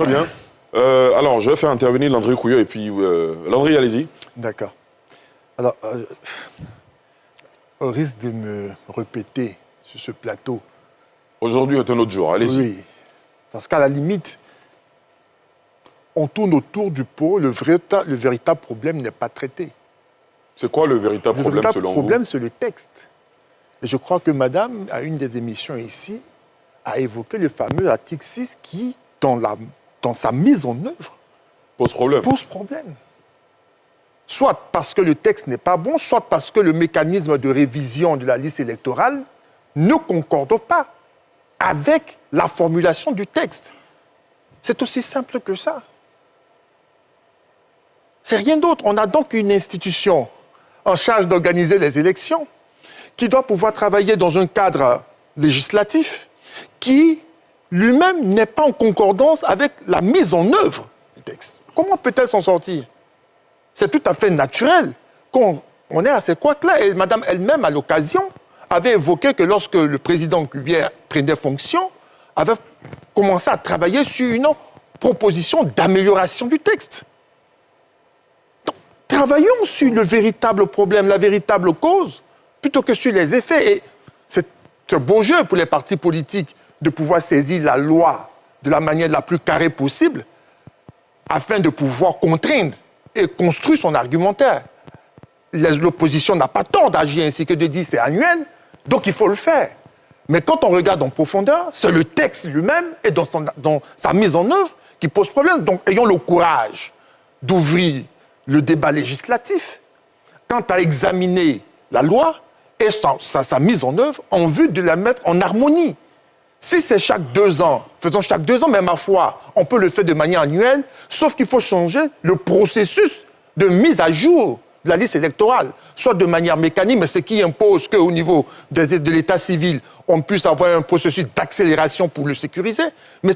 Très bien. Alors, je vais faire intervenir Landry Couillot et puis Landry, allez-y. D'accord. Alors, au risque de me répéter sur ce plateau. Aujourd'hui est un autre jour, allez-y. Oui, parce qu'à la limite, on tourne autour du pot, le véritable problème n'est pas traité. C'est quoi le véritable problème selon Le problème, c'est le texte. Et je crois que madame, à une des émissions ici, a évoqué le fameux article 6 qui, dans sa mise en œuvre, pose problème. Pose problème. Soit parce que le texte n'est pas bon, soit parce que le mécanisme de révision de la liste électorale ne concorde pas avec la formulation du texte. C'est aussi simple que ça. C'est rien d'autre. On a donc une institution en charge d'organiser les élections qui doit pouvoir travailler dans un cadre législatif qui lui-même n'est pas en concordance avec la mise en œuvre du texte. Comment peut-elle s'en sortir? C'est tout à fait naturel qu'on est à ces couacs-là. Et madame elle-même, à l'occasion, avait évoqué que lorsque le président Cubière prenait fonction, avait commencé à travailler sur une proposition d'amélioration du texte. Donc, travaillons sur le véritable problème, la véritable cause, plutôt que sur les effets. Et c'est un beau jeu pour les partis politiques de pouvoir saisir la loi de la manière la plus carrée possible afin de pouvoir contraindre et construire son argumentaire. L'opposition n'a pas tort d'agir ainsi que de dire c'est annuel, donc il faut le faire. Mais quand on regarde en profondeur, c'est le texte lui-même et dans sa mise en œuvre qui pose problème. Donc ayons le courage d'ouvrir le débat législatif quant à examiner la loi et sa mise en œuvre en vue de la mettre en harmonie. Si c'est chaque 2 ans, faisons chaque 2 ans, mais ma foi, on peut le faire de manière annuelle, sauf qu'il faut changer le processus de mise à jour de la liste électorale, soit de manière mécanique, mais ce qui impose qu'au niveau de l'état civil, on puisse avoir un processus d'accélération pour le sécuriser, mais